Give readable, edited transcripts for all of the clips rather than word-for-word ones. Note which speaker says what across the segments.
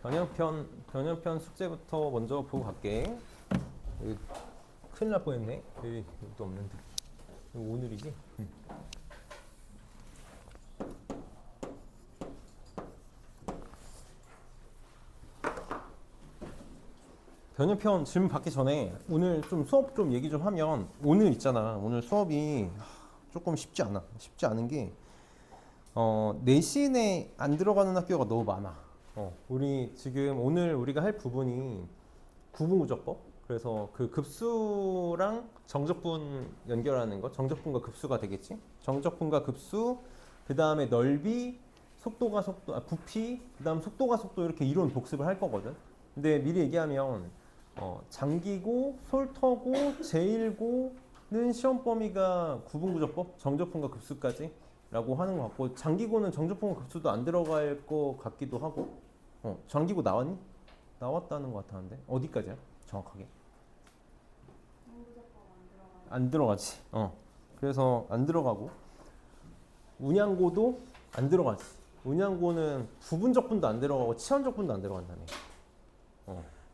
Speaker 1: 변형편 숙제부터 먼저 보고 갈게. 여기 큰일 날 뻔했네. 여기 또 없는데. 이거 오늘이지? 변형편 질문 받기 전에 오늘 좀 수업 좀 얘기 좀 하면, 오늘 있잖아. 오늘 수업이 조금 쉽지 않아. 쉽지 않은 게 내신에 안 들어가는 학교가 너무 많아. 우리 지금 오늘 우리가 할 부분이 구분구조법. 그래서 그 급수랑 정적분 연결하는 거, 정적분과 급수가 되겠지. 정적분과 급수, 그 다음에 넓이, 속도가 속도, 부피, 그 다음 속도가 속도, 이렇게 이론 복습을 할 거거든. 근데 미리 얘기하면 장기고, 솔터고, 제1고는 시험 범위가 구분구조법, 정적분과 급수까지 라고 하는 것 같고, 장기고는 정적분과 급수도 안 들어갈 것 같기도 하고. 장기고 나왔니? 나왔다는 것 같았는데 어디까지야? 정확하게 안 들어가지. 그래서 안 들어가고, 운양고도 안 들어가지. 운양고는 부분적분도 안 들어가고 치환적분도 안 들어간다네.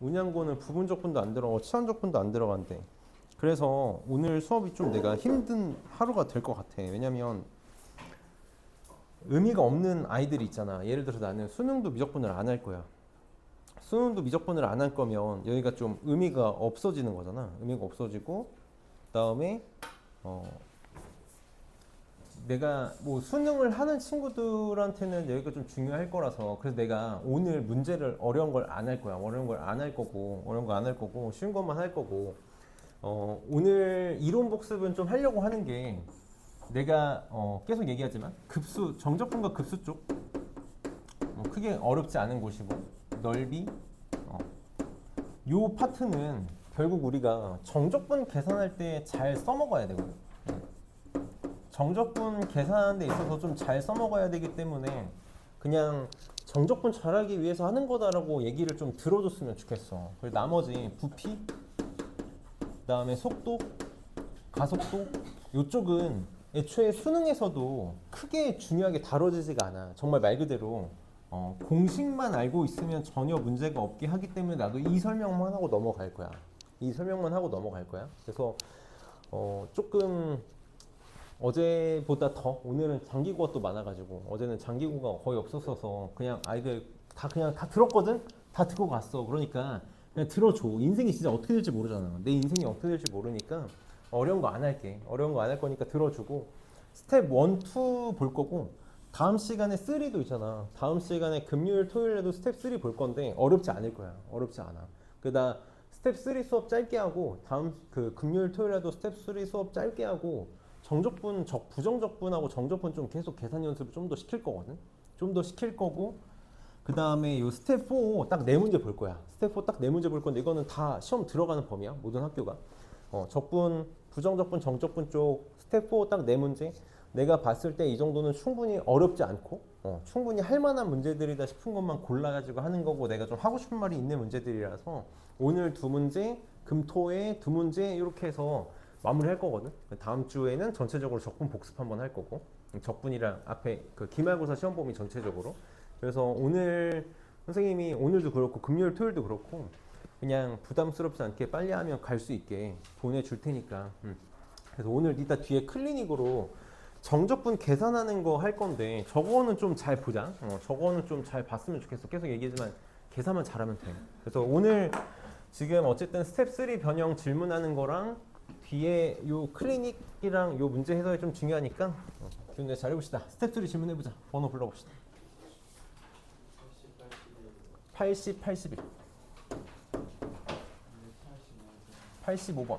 Speaker 1: 운양고는 부분적분도 안 들어가고 치환적분도 안 들어간대. 그래서 오늘 수업이 좀 내가 힘든 하루가 될 것 같아. 왜냐면 의미가 없는 아이들이 있잖아. 예를 들어서 나는 수능도 미적분을 안 할 거야. 수능도 미적분을 안 할 거면 여기가 좀 의미가 없어지는 거잖아. 의미가 없어지고, 그 다음에 내가 뭐 수능을 하는 친구들한테는 여기가 좀 중요할 거라서, 그래서 내가 오늘 문제를 어려운 걸 안 할 거야. 어려운 걸 안 할 거고, 어려운 거 안 할 거고, 쉬운 것만 할 거고. 오늘 이론 복습은 좀 하려고 하는 게, 내가 계속 얘기하지만 급수, 정적분과 급수 쪽 크게 어렵지 않은 곳이고, 넓이, 요 파트는 결국 우리가 정적분 계산할 때 잘 써먹어야 되거든. 정적분 계산하는 데 있어서 좀 잘 써먹어야 되기 때문에 그냥 정적분 잘하기 위해서 하는 거다라고 얘기를 좀 들어줬으면 좋겠어. 그리고 나머지 부피, 그 다음에 속도, 가속도, 요쪽은 애초에 수능에서도 크게 중요하게 다뤄지지가 않아. 정말 말 그대로 공식만 알고 있으면 전혀 문제가 없게 하기 때문에 나도 이 설명만 하고 넘어갈 거야. 이 설명만 하고 넘어갈 거야. 그래서 조금 어제보다 더 오늘은 장기고가 또 많아가지고, 어제는 장기고가 거의 없었어서 그냥 아이들 그냥 다 들었거든? 다 듣고 갔어. 그러니까 그냥 들어줘. 인생이 진짜 어떻게 될지 모르잖아. 내 인생이 어떻게 될지 모르니까 어려운 거 안 할게. 어려운 거 안 할 거니까 들어주고, 스텝 1, 2 볼 거고, 다음 시간에 3도 있잖아. 다음 시간에 금요일, 토요일에도 스텝 3 볼 건데 어렵지 않을 거야. 어렵지 않아. 나 스텝 3 수업 짧게 하고, 다음 그 금요일, 토요일에도 스텝 3 수업 짧게 하고, 정적분, 부정적분하고 정적분 좀 계속 계산 연습을 좀 더 시킬 거거든. 좀 더 시킬 거고, 그 다음에 요 스텝 4 딱 4문제 볼 거야. 스텝 4 딱 4문제 볼 건데, 이거는 다 시험 들어가는 범위야. 모든 학교가. 적분, 부정적분, 정적분 쪽 스텝 4 딱 4문제. 내가 봤을 때 이 정도는 충분히 어렵지 않고, 충분히 할 만한 문제들이다 싶은 것만 골라가지고 하는 거고, 내가 좀 하고 싶은 말이 있는 문제들이라서 오늘 2문제, 금토에 2문제 이렇게 해서 마무리할 거거든. 다음 주에는 전체적으로 적분 복습 한번 할 거고, 적분이랑 앞에 그 기말고사 시험 범위 전체적으로. 그래서 오늘 선생님이 오늘도 그렇고 금요일, 토요일도 그렇고 그냥 부담스럽지 않게 빨리 하면 갈 수 있게 보내줄 테니까. 그래서 오늘 이따 뒤에 클리닉으로 정적분 계산하는 거 할 건데, 저거는 좀 잘 보자. 저거는 좀 잘 봤으면 좋겠어. 계속 얘기하지만 계산만 잘하면 돼. 그래서 오늘 지금 어쨌든 스텝 3 변형 질문하는 거랑 뒤에 요 클리닉이랑 요 문제 해석이 좀 중요하니까 기운내 잘 해봅시다. 스텝 3 질문해보자. 번호 불러봅시다. 80, 81 85번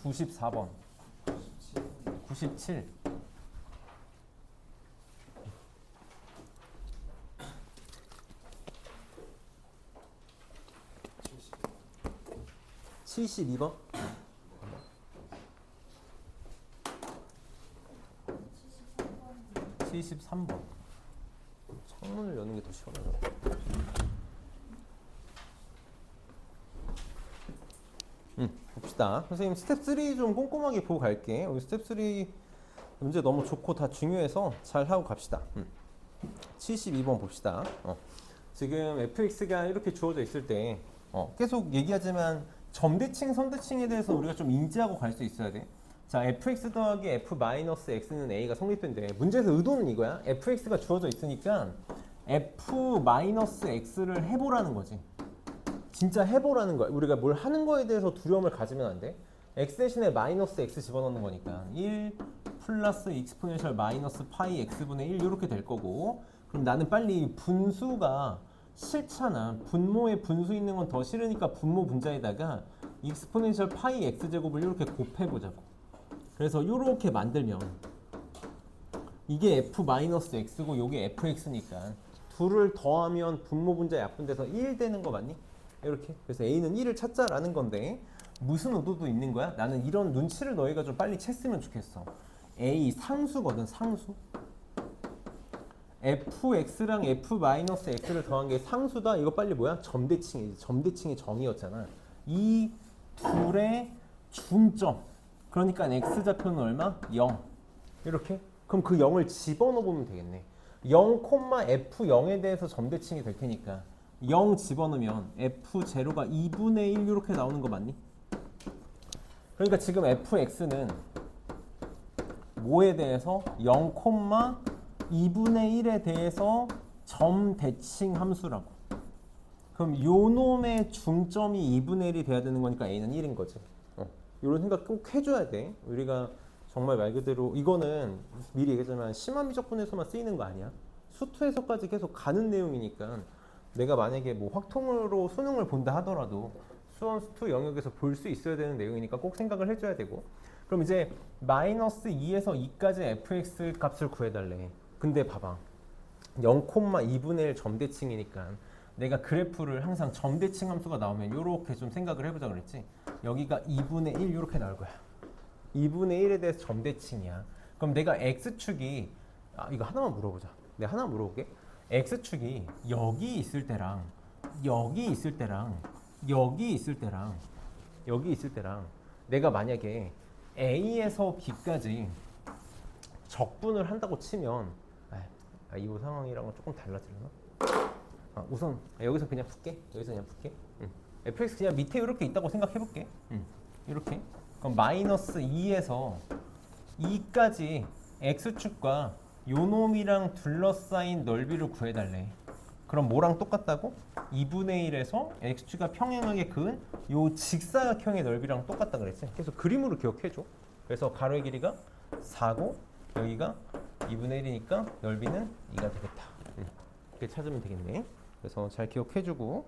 Speaker 1: 94번 97 72번 73번. 창문을 여는 게 더 시원하다. 봅시다. 선생님 스텝 3 좀 꼼꼼하게 보고 갈게. 우리 스텝 3 문제 너무 좋고 다 중요해서 잘 하고 갑시다. 72번 봅시다. 지금 fx가 이렇게 주어져 있을 때 계속 얘기하지만 점대칭, 선대칭에 대해서 우리가 좀 인지하고 갈 수 있어야 돼. 자, fx 더하기 f 마이너스 x는 a가 성립된대. 문제에서 의도는 이거야. fx가 주어져 있으니까 f 마이너스 x를 해보라는 거지. 진짜 해보라는 거야. 우리가 뭘 하는 거에 대해서 두려움을 가지면 안 돼. x 대신에 마이너스 x 집어넣는 거니까 1 플러스 익스포넨셜 마이너스 파이 x분의 1 이렇게 될 거고, 그럼 나는 빨리 분수가 싫잖아. 분모에 분수 있는 건 더 싫으니까 분모 분자에다가 익스포넨셜 파이 x제곱을 이렇게 곱해보자고. 그래서 이렇게 만들면 이게 f-x고 요게 fx니까 둘을 더하면 분모 분자 약분돼서 1 되는 거 맞니? 이렇게. 그래서 a는 1을 찾자라는 건데 무슨 의도도 있는 거야? 나는 이런 눈치를 너희가 좀 빨리 챘으면 좋겠어. a 상수거든, 상수. fx랑 f-x를 더한 게 상수다. 이거 빨리 뭐야? 점대칭이지. 점대칭의 정의였잖아. 이 둘의 중점. 그러니까 x좌표는 얼마? 0. 이렇게. 그럼 그 0을 집어넣어 보면 되겠네. 0, f0에 대해서 점대칭이 될 테니까 0 집어넣으면 f0가 2분의 1 이렇게 나오는 거 맞니? 그러니까 지금 fx는 뭐에 대해서 0, 2분의 1에 대해서 점대칭 함수라고. 그럼 요 놈의 중점이 2분의 1이 돼야 되는 거니까 a는 1인 거지. 이런 생각 꼭 해줘야 돼. 우리가 정말 말 그대로 이거는 미리 얘기했지만 심화 미적분에서만 쓰이는 거 아니야. 수투에서까지 계속 가는 내용이니까 내가 만약에 뭐 확통으로 수능을 본다 하더라도 수원 수투 영역에서 볼 수 있어야 되는 내용이니까 꼭 생각을 해줘야 되고. 그럼 이제 마이너스 2에서 2까지 fx 값을 구해달래. 근데 봐봐, 0,2분의 1 점대칭이니까 내가 그래프를 항상 점대칭 함수가 나오면 이렇게 좀 생각을 해보자 그랬지. 여기가 2분의 1 이렇게 나올 거야. 2분의 1에 대해서 점대칭이야. 그럼 내가 x축이 이거 하나만 물어보자. 내가 하나 물어볼게. x축이 여기 있을 때랑 여기 있을 때랑 여기 있을 때랑 여기 있을 때랑 내가 만약에 a에서 b까지 적분을 한다고 치면 이 상황이랑은 조금 달라지려나? 우선 여기서 그냥 풀게. 여기서 그냥 풀게. fx 그냥 밑에 이렇게 있다고 생각해 볼게. 이렇게. 그럼 마이너스 2에서 2까지 x축과 요 놈이랑 둘러싸인 넓이를 구해달래. 그럼 뭐랑 똑같다고? 2분의 1에서 x축과 평행하게 그은 요 직사각형의 넓이랑 똑같다 그랬지. 그래서 그림으로 기억해줘. 그래서 가로의 길이가 4고 여기가 2분의 1이니까 넓이는 2가 되겠다. 이렇게 찾으면 되겠네. 그래서 잘 기억해주고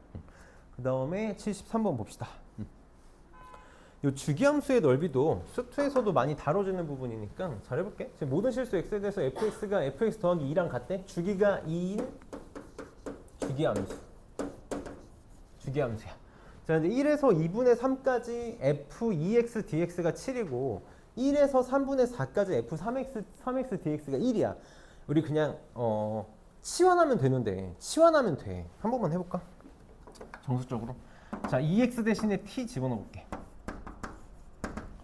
Speaker 1: 그 다음에 73번 봅시다. 이 주기함수의 넓이도 수투에서도 많이 다뤄지는 부분이니까 잘 해볼게. 지금 모든 실수 x에 대해서 fx가 fx 더하기 2랑 같대. 주기가 2인 주기함수. 주기함수야. 자, 이제 1에서 2분의 3까지 f2x dx가 7이고 1에서 3분의 4까지 f3x dx가 1이야. 우리 그냥 치환하면 되는데 치환하면 돼. 한 번만 해볼까? 정수적으로. 자, 2x 대신에 t 집어넣어 볼게.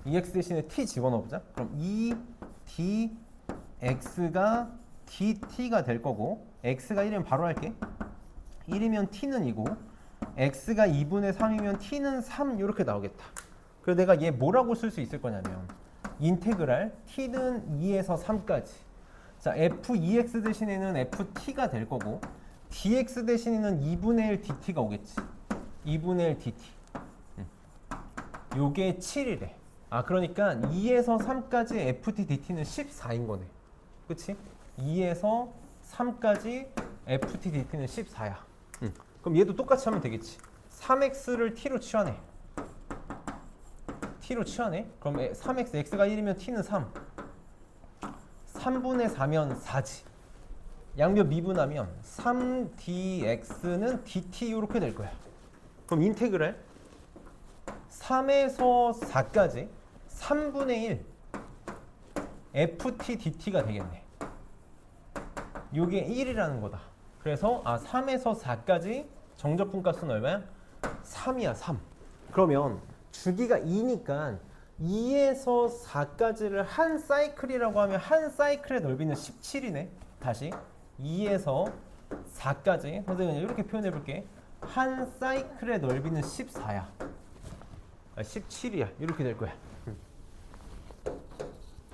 Speaker 1: 2x 대신에 t 집어넣어보자. 그럼 2dx가 dt가 될 거고 x가 1이면 바로 할게. 1이면 t는 2고 x가 2분의 3이면 t는 3 이렇게 나오겠다. 그래서 내가 얘 뭐라고 쓸 수 있을 거냐면 인테그랄 t는 2에서 3까지. 자, f2x 대신에는 ft가 될 거고 dx 대신에는 2분의 1 dt가 오겠지. 2분의 1 dt. 요게 7이래. 그러니까 2에서 3까지 ft dt는 14인 거네. 그치? 2에서 3까지 ft dt는 14야. 그럼 얘도 똑같이 하면 되겠지. 3x를 t로 치환해. t로 치환해. 그럼 3x, x가 1이면 t는 3. 3분의 4면 4지. 양변 미분하면 3dx는 dt 이렇게 될 거야. 그럼 인테그랄 3에서 4까지 3분의 1 ft dt가 되겠네. 요게 1이라는 거다. 그래서 3에서 4까지 정적분 값은 얼마야? 3이야, 3. 그러면 주기가 2니까 2에서 4까지를 한 사이클이라고 하면 한 사이클의 넓이는 17이네. 다시 2에서 4까지 선생님 이렇게 표현해 볼게. 한 사이클의 넓이는 14야. 17이야. 이렇게 될 거야.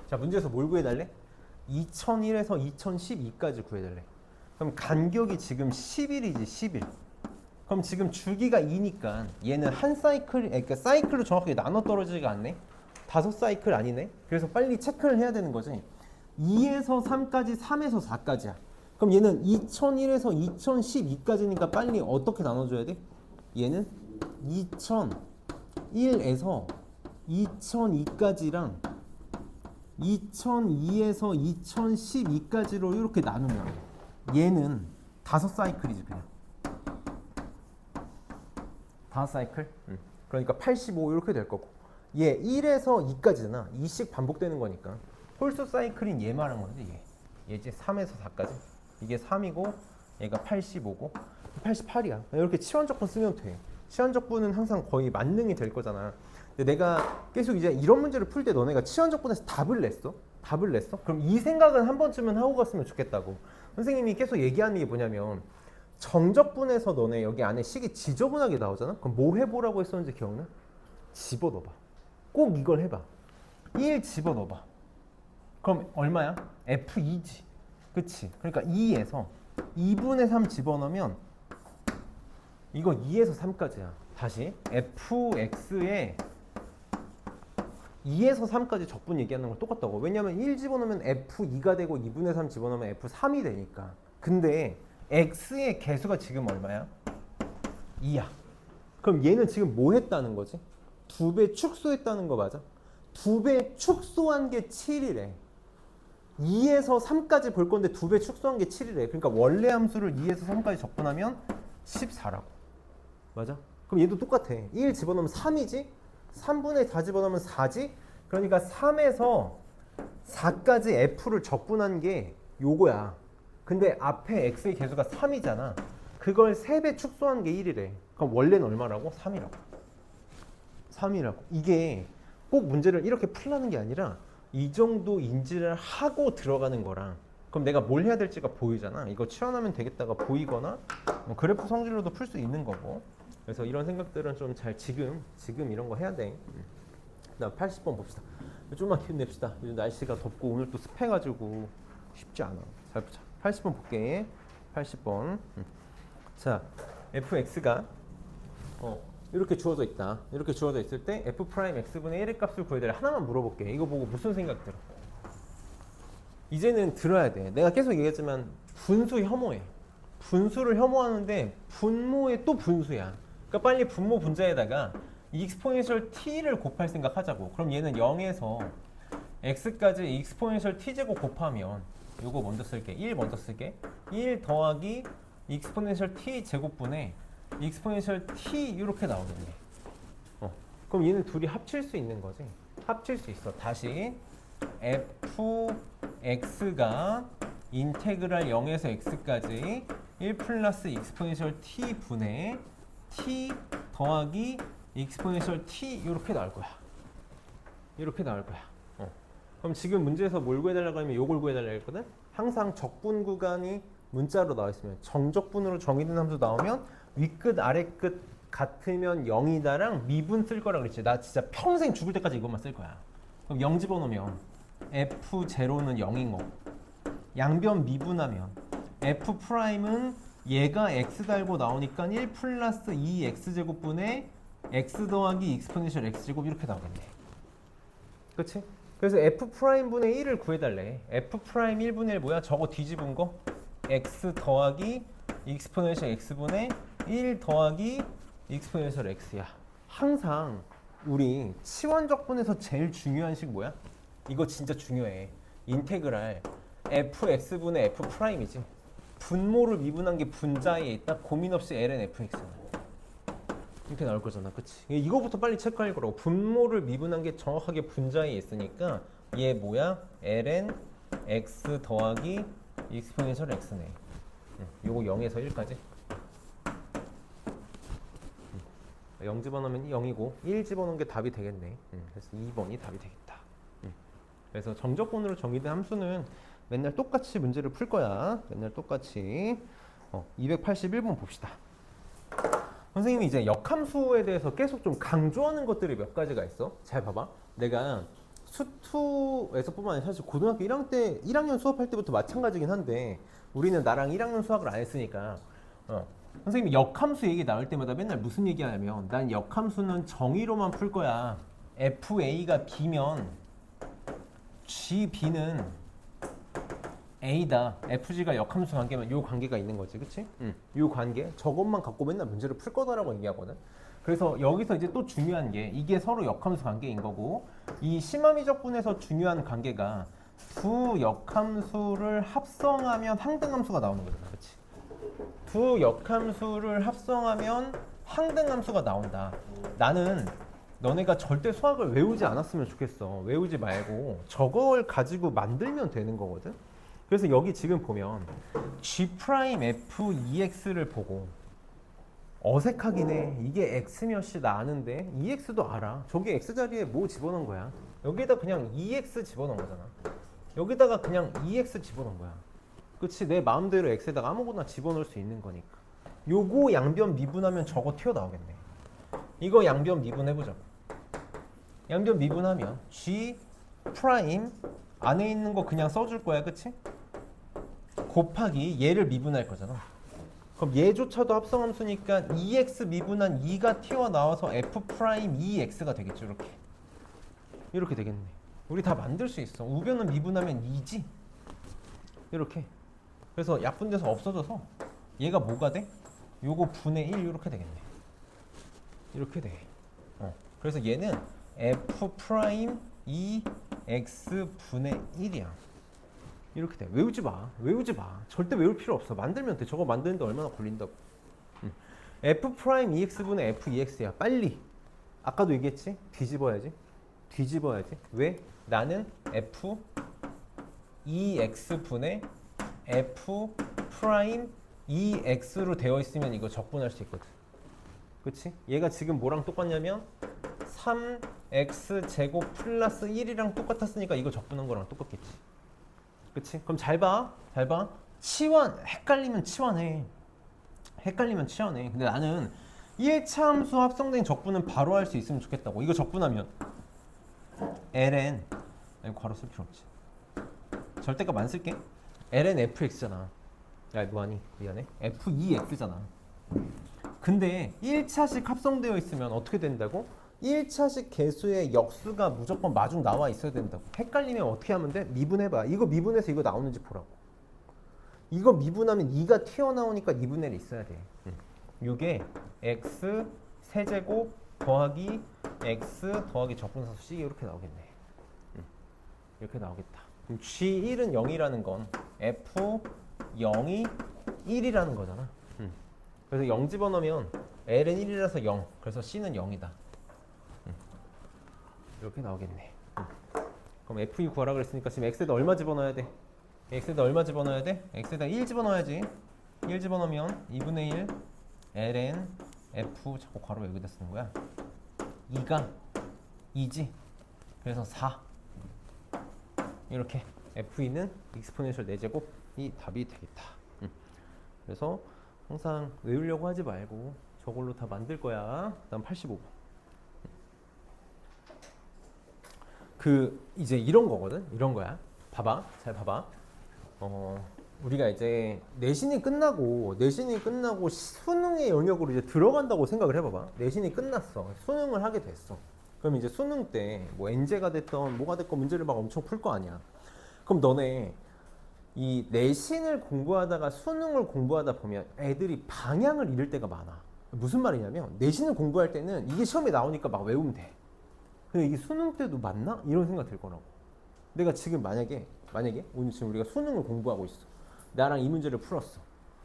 Speaker 1: 자, 문제에서 뭘 구해달래? 2001에서 2012까지 구해달래. 그럼 간격이 지금 11이지, 11. 그럼 지금 주기가 2니까 얘는 한 사이클, 그러니까 사이클로 정확하게 나눠 떨어지지가 않네. 5사이클 아니네. 그래서 빨리 체크를 해야 되는 거지. 2에서 3까지, 3에서 4까지야. 그럼 얘는 2001에서 2012까지니까 빨리 어떻게 나눠줘야 돼? 얘는 2001에서 2002까지랑 2002에서 2012까지로 이렇게 나누면 얘는 5사이클이지 그냥. 5사이클? 그러니까 85 이렇게 될 거고 얘 1에서 2까지잖아. 2씩 반복되는 거니까 홀수 사이클인 얘 말한 건데 얘 이제 3에서 4까지 이게 3이고 얘가 85고 88이야. 이렇게 치환적분 쓰면 돼. 치환적분은 항상 거의 만능이 될 거잖아. 근데 내가 계속 이제 이런 문제를 풀 때 너네가 치환적분에서 답을 냈어? 답을 냈어? 그럼 이 생각은 한 번쯤은 하고 갔으면 좋겠다고. 선생님이 계속 얘기하는 게 뭐냐면 정적분에서 너네 여기 안에 식이 지저분하게 나오잖아? 그럼 뭐 해보라고 했었는지 기억나? 집어넣어봐. 꼭 이걸 해봐. 1 집어넣어봐. 그럼 얼마야? F2지. 그치? 그러니까 2에서 2분의 3 집어넣으면 이거 2에서 3까지야. 다시 fx에 2에서 3까지 적분 얘기하는 거 똑같다고. 왜냐면 1 집어넣으면 f2가 되고 2분의 3 집어넣으면 f3이 되니까. 근데 x의 개수가 지금 얼마야? 2야. 그럼 얘는 지금 뭐 했다는 거지? 2배 축소했다는 거 맞아? 2배 축소한 게 7이래. 2에서 3까지 볼 건데 2배 축소한 게 7이래. 그러니까 원래 함수를 2에서 3까지 적분하면 14라고. 맞아? 그럼 얘도 똑같아. 1 집어넣으면 3이지? 3분의 4 집어넣으면 4지? 그러니까 3에서 4까지 f를 적분한 게 요거야. 근데 앞에 x의 개수가 3이잖아. 그걸 3배 축소한 게 1이래. 그럼 원래는 얼마라고? 3이라고. 3이라고. 이게 꼭 문제를 이렇게 풀라는 게 아니라 이 정도 인지를 하고 들어가는 거랑 그럼 내가 뭘 해야 될지가 보이잖아. 이거 치환하면 되겠다가 보이거나 뭐 그래프 성질로도 풀 수 있는 거고. 그래서 이런 생각들은 좀 잘 지금 이런 거 해야 돼. 그다음 80번 봅시다. 좀만 기운 냅시다. 요즘 날씨가 덥고 오늘 또 습해가지고 쉽지 않아. 잘 보자. 80번 볼게. 80번. 자, fx가 이렇게 주어져 있다. 이렇게 주어져 있을 때 f 프라임 x분의 1의 값을 구해야 돼. 하나만 물어볼게. 이거 보고 무슨 생각 들어? 이제는 들어야 돼. 내가 계속 얘기했지만 분수 혐오해. 분수를 혐오하는데 분모의 또 분수야. 그러니까 빨리 분모 분자에다가 익스포넨셜 t를 곱할 생각 하자고. 그럼 얘는 0에서 x까지 익스포넨셜 t제곱 곱하면 요거 먼저 쓸게. 1 먼저 쓸게. 1 더하기 익스포넨셜 t 제곱분의 익스포넨셜 t 이렇게 나오겠네. 그럼 얘는 둘이 합칠 수 있는 거지. 합칠 수 있어. 다시 fx가 인테그랄 0에서 x까지 1 플러스 익스포넨셜 t 분의 t 더하기 익스포넨셜 t 이렇게 나올 거야. 이렇게 나올 거야. 그럼 지금 문제에서 뭘 구해달라고 하면 요걸 구해달라고 했거든. 항상 적분 구간이 문자로 나와 있으면 정적분으로 정의된 함수 나오면 윗끝 아래끝 같으면 0이다랑 미분 쓸 거라 그랬지. 나 진짜 평생 죽을 때까지 이것만 쓸 거야. 그럼 0 집어넣으면 f0는 0인 거고 양변 미분하면 f 프라임은 얘가 x 달고 나오니까 1 플러스 2x제곱분의 x 더하기 익스포넨셜 x제곱 이렇게 나오겠네. 그치? 그래서 f 프라임분의 1을 구해달래. f 프라임 1분의 1 뭐야? 저거 뒤집은 거? x 더하기 익스포넨셜 x분의 1 더하기 익스포넨셜 x야. 항상 우리 치환적분에서 제일 중요한 식 뭐야? 이거 진짜 중요해. 인테그랄 fx분의 f 프라임이지. 분모를 미분한 게 분자에 있다. 고민 없이 ln fx는 이렇게 나올 거잖아. 그치? 이거부터 빨리 체크할 거라고. 분모를 미분한 게 정확하게 분자에 있으니까 얘 뭐야? ln x 더하기 익스포넨셜 x네. 요거 0에서 1까지. 0 집어넣으면 0이고 1 집어넣은 게 답이 되겠네. 그래서 2번이 답이 되겠다. 그래서 정적분으로 정의된 함수는 맨날 똑같이 문제를 풀 거야. 맨날 똑같이. 281번 봅시다. 선생님이 이제 역함수에 대해서 계속 좀 강조하는 것들이 몇 가지가 있어. 잘 봐봐. 내가 수투에서뿐만 아니라 사실 고등학교 1학년 수업할 때부터 마찬가지긴 한데 우리는 나랑 1학년 수학을 안 했으니까 선생님이 역함수 얘기 나올 때마다 맨날 무슨 얘기 하냐면 난 역함수는 정의로만 풀 거야. FA가 B면 GB는 A다. FG가 역함수 관계면 요 관계가 있는 거지. 그치? 요 관계 저것만 갖고 맨날 문제를 풀 거다라고 얘기하거든. 그래서 여기서 이제 또 중요한 게 이게 서로 역함수 관계인 거고 이 심화미적분에서 중요한 관계가 두 역함수를 합성하면 항등함수가 나오는 거잖아. 그치? 두 역함수를 합성하면 항등함수가 나온다. 나는 너네가 절대 수학을 외우지 않았으면 좋겠어. 외우지 말고 저걸 가지고 만들면 되는 거거든. 그래서 여기 지금 보면 G'F2X를 보고 어색하긴 해. 이게 X몇이 나는데 EX도 알아. 저기 X 자리에 뭐 집어넣은 거야. 여기에다 그냥 EX 집어넣은 거잖아. 여기다가 그냥 EX 집어넣은 거야. 그치? 내 마음대로 X에다가 아무거나 집어넣을 수 있는 거니까. 요거 양변 미분하면 저거 튀어나오겠네. 이거 양변 미분해보자. 양변 미분하면 G 프라임 안에 있는 거 그냥 써줄 거야. 그치? 곱하기 얘를 미분할 거잖아. 그럼 얘조차도 합성함수니까 2x 미분한 2가 튀어나와서 f 프라임 2x가 되겠죠. 이렇게. 이렇게 되겠네. 우리 다 만들 수 있어. 우변은 미분하면 2지. 이렇게. 그래서 약분돼서 없어져서 얘가 뭐가 돼? 요거 분의 1 이렇게 되겠네. 이렇게 돼. 그래서 얘는 f 프라임 2x 분의 1이야. 이렇게 돼. 외우지 마. 외우지 마. 절대 외울 필요 없어. 만들면 돼. 저거 만드는데 얼마나 걸린다고. f 프라임 2x분의 f 2x야. 빨리. 아까도 얘기했지? 뒤집어야지. 뒤집어야지. 왜? 나는 f 2x분의 f 프라임 2x로 되어 있으면 이거 적분할 수 있거든. 그치? 얘가 지금 뭐랑 똑같냐면 3x 제곱 플러스 1이랑 똑같았으니까 이거 적분한 거랑 똑같겠지. 그치? 그럼 잘 봐. 잘 봐. 치환. 헷갈리면 치환해. 헷갈리면 치환해. 근데 나는 1차 함수 합성된 적분은 바로 할 수 있으면 좋겠다고. 이거 적분하면 ln 이거 괄호 쓸 필요 없지. 절대값 안 쓸게. ln fx잖아. 야 뭐하니? 미안해. f2x잖아. 근데 1차식 합성되어 있으면 어떻게 된다고? 1차식 개수의 역수가 무조건 마중 나와 있어야 된다고. 헷갈리면 어떻게 하면 돼? 미분해봐. 이거 미분해서 이거 나오는지 보라고. 이거 미분하면 2가 튀어나오니까 2분의 1이 있어야 돼. 이게 x 세제곱 더하기 x 더하기 적분사수 c 이렇게 나오겠네. 이렇게 나오겠다. 그럼 G1은 0이라는 건 F0이 1이라는 거잖아. 그래서 0 집어넣으면 L은 1이라서 0. 그래서 C는 0이다. 이렇게 나오겠네. 그럼 F2 구하라 그랬으니까 지금 X에다 얼마 집어넣어야 돼? X에다 얼마 집어넣어야 돼? X에다 1 집어넣어야지. 1 집어넣으면 2분의 1 ln F 자꾸 괄호 여기다 쓰는 거야. 2가 2지. 그래서 4. 이렇게 F2는 익스포넨셜 4제곱이 답이 되겠다. 그래서 항상 외우려고 하지 말고 저걸로 다 만들 거야. 다음 85번. 이제 이런 거거든. 이런 거야. 봐봐. 잘 봐봐. 우리가 이제 내신이 끝나고 수능의 영역으로 이제 들어간다고 생각을 해봐봐. 내신이 끝났어. 수능을 하게 됐어. 그럼 이제 수능 때 뭐 엔제가 됐던 뭐가 됐건 문제를 막 엄청 풀 거 아니야. 그럼 너네 이 내신을 공부하다가 수능을 공부하다 보면 애들이 방향을 잃을 때가 많아. 무슨 말이냐면 내신을 공부할 때는 이게 시험에 나오니까 막 외우면 돼. 근데 이게 수능 때도 맞나? 이런 생각 들 거라고. 내가 지금 만약에 오늘 지금 우리가 수능을 공부하고 있어. 나랑 이 문제를 풀었어.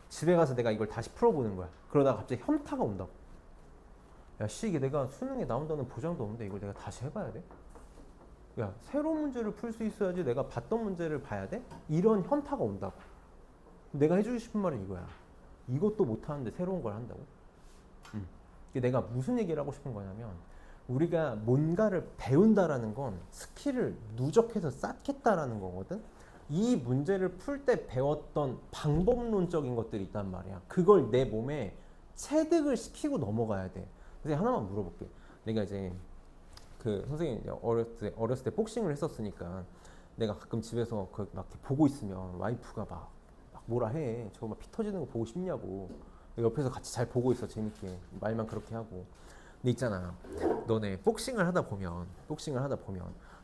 Speaker 1: 집에 가서 내가 이걸 다시 풀어보는 거야. 그러다가 갑자기 현타가 온다고. 야, 이게 내가 수능에 나온다는 보장도 없는데 이걸 내가 다시 해봐야 돼? 야, 새로운 문제를 풀 수 있어야지 내가 봤던 문제를 봐야 돼? 이런 현타가 온다고. 내가 해주고 싶은 말은 이거야. 이것도 못하는데 새로운 걸 한다고? 내가 무슨 얘기를 하고 싶은 거냐면 우리가 뭔가를 배운다라는 건 스킬을 누적해서 쌓겠다라는 거거든. 이 문제를 풀 때 배웠던 방법론적인 것들이 있단 말이야. 그걸 내 몸에 체득을 시키고 넘어가야 돼. 선생님 하나만 물어볼게. 내가 이제 그 선생님 이제 어렸을 때 복싱을 했었으니까 내가 가끔 집에서 막 보고 있으면 와이프가 막 뭐라 해. 저거 막 피 터지는 거 보고 싶냐고. 옆에서 같이 잘 보고 있어. 재밌게 말만 그렇게 하고. 근데 있잖아, 너네 복싱을 하다 보면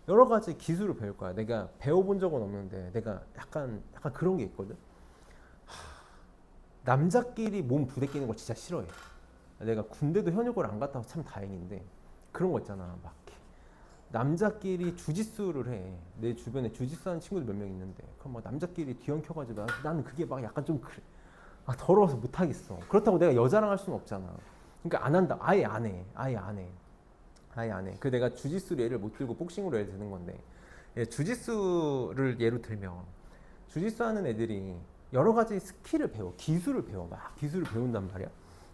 Speaker 1: 여러 가지 기술을 배울 거야. 내가 배워본 적은 없는데 내가 약간 그런 게 있거든. 남자끼리 몸 부대끼는 거 진짜 싫어해. 내가 군대도 현역을 안 갔다 와서 참 다행인데 그런 거 있잖아. 막 남자끼리 주짓수를 해. 내 주변에 주짓수 하는 친구들 몇 명 있는데 그럼 막 남자끼리 뒤엉켜가지고 나는 그게 막 약간 좀 그래. 더러워서 못 하겠어. 그렇다고 내가 여자랑 할 수는 없잖아. 그러니까 안 한다. 아예 안 해. 그 내가 주짓수를 예를 못 들고 복싱으로 예를 드는 건데, 주짓수를 예로 들면 주짓수 하는 애들이 여러 가지 스킬을 배워, 기술을 배워, 막 기술을 배운단 말이야.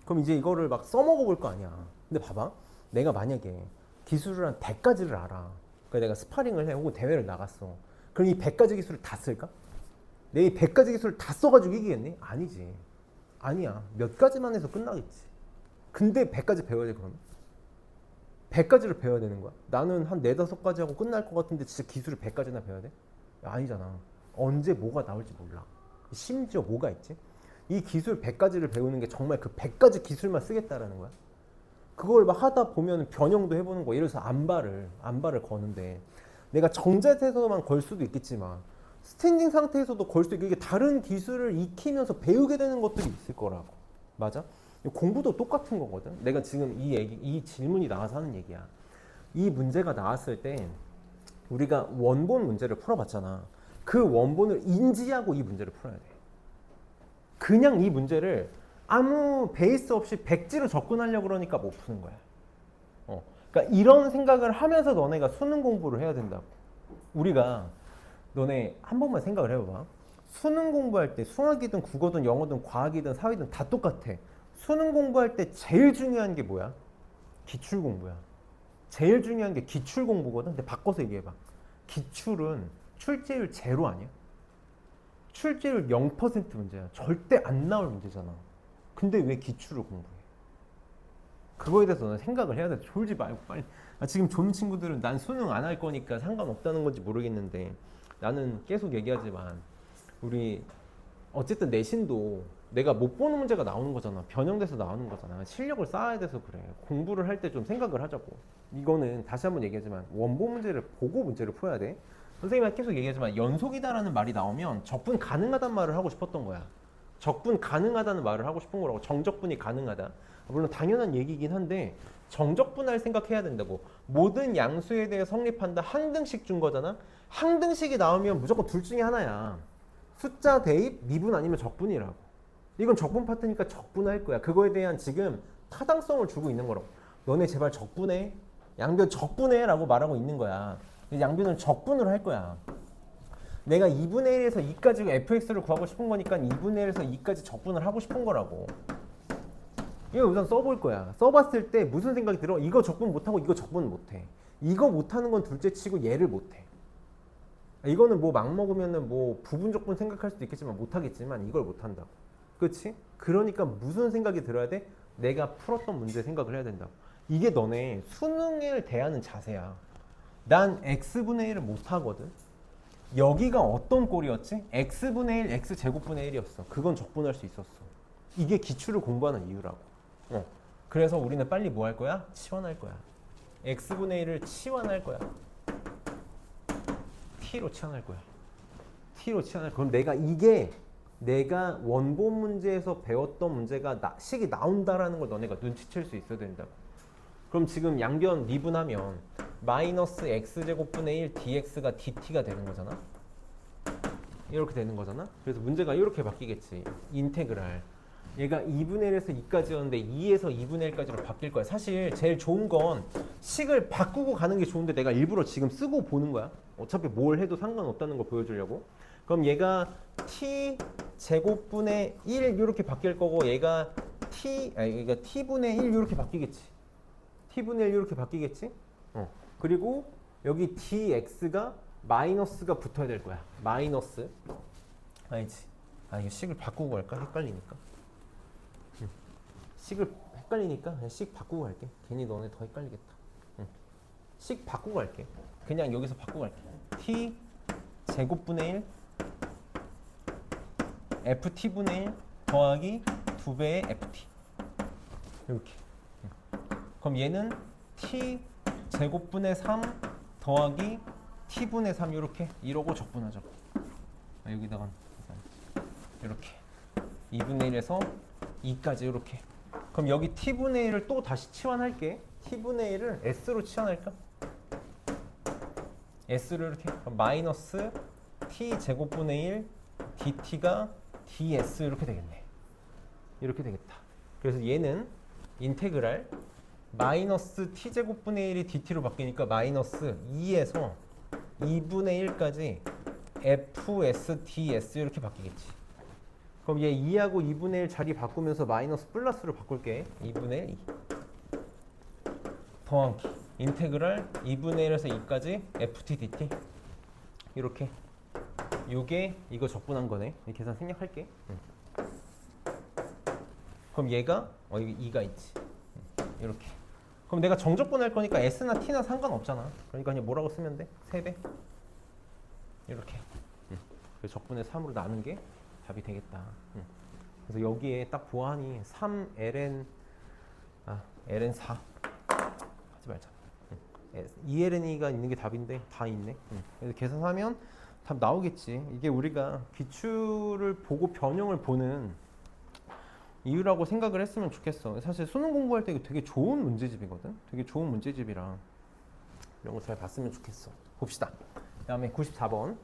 Speaker 1: 그럼 이제 이거를 막 써먹어 볼 거 아니야. 근데 봐봐, 내가 만약에 기술을 한 100가지를 알아. 그러니까 내가 스파링을 해, 혹은 대회를 나갔어. 그럼 이 100가지 기술을 다 쓸까? 내 이 100가지 기술을 다 써가지고 이기겠니? 아니지. 아니야. 몇 가지만 해서 끝나겠지. 근데 100가지 배워야 돼, 그러면? 100가지를 배워야 되는 거야? 나는 한 4, 5가지 하고 끝날 것 같은데 진짜 기술을 100가지나 배워야 돼? 아니잖아. 언제 뭐가 나올지 몰라. 심지어 뭐가 있지? 이 기술 100가지를 배우는 게 정말 그 100가지 기술만 쓰겠다라는 거야? 그걸 막 하다 보면 변형도 해보는 거. 예를 들어서 안발을 거는데 내가 정자세에서만 걸 수도 있겠지만 스탠딩 상태에서도 걸 수 있고, 이게 다른 기술을 익히면서 배우게 되는 것들이 있을 거라고. 맞아? 공부도 똑같은 거거든. 내가 지금 이 질문이 나와서 하는 얘기야. 이 문제가 나왔을 때 우리가 원본 문제를 풀어봤잖아. 그 원본을 인지하고 이 문제를 풀어야 돼. 그냥 이 문제를 아무 베이스 없이 백지로 접근하려고 그러니까 못 푸는 거야. 그러니까 이런 생각을 하면서 너네가 수능 공부를 해야 된다고. 우리가 너네 한 번만 생각을 해봐봐. 수능 공부할 때 수학이든 국어든 영어든 과학이든 사회든 다 똑같아. 수능 공부할 때 제일 중요한 게 뭐야? 기출 공부야. 제일 중요한 게 기출 공부거든. 근데 바꿔서 얘기해봐. 기출은 출제율 0 아니야? 출제율 0% 문제야. 절대 안 나올 문제잖아. 근데 왜 기출을 공부해? 그거에 대해서 너는 생각을 해야 돼. 졸지 말고 빨리. 지금 좋은 친구들은 난 수능 안 할 거니까 상관없다는 건지 모르겠는데, 나는 계속 얘기하지만 우리 어쨌든 내신도 내가 못 보는 문제가 나오는 거잖아. 변형돼서 나오는 거잖아. 실력을 쌓아야 돼서 그래. 공부를 할 때 좀 생각을 하자고. 이거는 다시 한번 얘기하지만 원본 문제를 보고 문제를 풀어야 돼. 선생님이 계속 얘기하지만 연속이다라는 말이 나오면 적분 가능하다는 말을 하고 싶었던 거야. 적분 가능하다는 말을 하고 싶은 거라고. 정적분이 가능하다. 물론 당연한 얘기긴 한데 정적분할 생각해야 된다고. 모든 양수에 대해 성립한다. 항등식 준 거잖아. 항등식이 나오면 무조건 둘 중에 하나야. 숫자 대입, 미분 아니면 적분이라고. 이건 적분 파트니까 적분할 거야. 그거에 대한 지금 타당성을 주고 있는 거라고. 너네 제발 적분해. 양변 적분해 라고 말하고 있는 거야. 양변은 적분으로 할 거야. 내가 2분의 1에서 2까지 fx를 구하고 싶은 거니까 2분의 1에서 2까지 적분을 하고 싶은 거라고. 이거 우선 써볼 거야. 써봤을 때 무슨 생각이 들어? 이거 적분 못하고 이거 적분 못해. 이거 못하는 건 둘째 치고 얘를 못해. 이거는 뭐 막 먹으면은 뭐 부분적분 생각할 수도 있겠지만 못하겠지만 이걸 못한다고. 그렇지? 그러니까 무슨 생각이 들어야 돼? 내가 풀었던 문제 생각을 해야 된다고. 이게 너네 수능을 대하는 자세야. 난 x분의 1을 못하거든. 여기가 어떤 꼴이었지? x분의 1, x제곱분의 1이었어. 그건 적분할 수 있었어. 이게 기출을 공부하는 이유라고. 그래서 우리는 빨리 뭐 할 거야? 치환할 거야. x분의 1을 치환할 거야. t로 치환할 거야. t로 치환할 거야. 그럼 내가 원본 문제에서 배웠던 문제가 식이 나온다라는 걸 너네가 눈치챌 수 있어야 된다고. 그럼 지금 양변 미분하면 마이너스 x제곱분의 1 dx가 dt가 되는 거잖아. 이렇게 되는 거잖아. 그래서 문제가 이렇게 바뀌겠지. 인테그랄. 얘가 2분의 1에서 2까지였는데 2에서 2분의 1까지로 바뀔 거야. 사실 제일 좋은 건 식을 바꾸고 가는 게 좋은데 내가 일부러 지금 쓰고 보는 거야. 어차피 뭘 해도 상관없다는 걸 보여주려고. 그럼 얘가 t 제곱분의 1 이렇게 바뀔 거고, 얘가 t분의 1 이렇게 바뀌겠지. t분의 1 이렇게 바뀌겠지. 그리고 여기 dx가 마이너스가 붙어야 될 거야. 마이너스. 아니지. 아, 이거 식을 바꾸고 갈까? 헷갈리니까. 식을 헷갈리니까 그냥 식 바꾸고 갈게. 괜히 너네 더 헷갈리겠다. 식 바꾸고 갈게. 그냥 여기서 바꾸고 갈게. t 제곱분의 1 ft분의 1 더하기 2배의 ft. 이렇게. 그럼 얘는 t 제곱분의 3 더하기 t분의 3 이렇게 이러고 적분하죠. 여기다가 이렇게 2분의 1에서 2까지 이렇게. 그럼 여기 t분의 1을 또 다시 치환할게. t분의 1을 s로 치환할까? s를 이렇게. 그럼 마이너스 t 제곱분의 1 dt가 ds 이렇게 되겠네. 이렇게 되겠다. 그래서 얘는 인테그랄 마이너스 t제곱분의 1이 dt로 바뀌니까 마이너스 2에서 2분의 1까지 fs ds 이렇게 바뀌겠지. 그럼 얘 2하고 2분의 1 자리 바꾸면서 마이너스 플러스로 바꿀게. 2분의 2 더하기 인테그랄 2분의 1에서 2까지 ft dt 이렇게. 요게 이거 적분한 거네. 이 계산 생략할게. 그럼 얘가 여기 2가 있지. 이렇게. 그럼 내가 정적분할 거니까 s나 t나 상관없잖아. 그러니까 그냥 뭐라고 쓰면 돼? 3배. 이렇게. 그래서 적분의 3으로 나눈 게 답이 되겠다. 그래서 여기에 딱 보아하니 3ln ln 4 하지 말자. 2ln이가 있는 게 답인데 다 있네. 그래서 계산하면 답 나오겠지. 이게 우리가 기출을 보고 변형을 보는 이유라고 생각을 했으면 좋겠어. 사실 수능 공부할 때 이거 되게 좋은 문제집이거든. 되게 좋은 문제집이라 이런 거 잘 봤으면 좋겠어. 봅시다. 그 다음에 94번.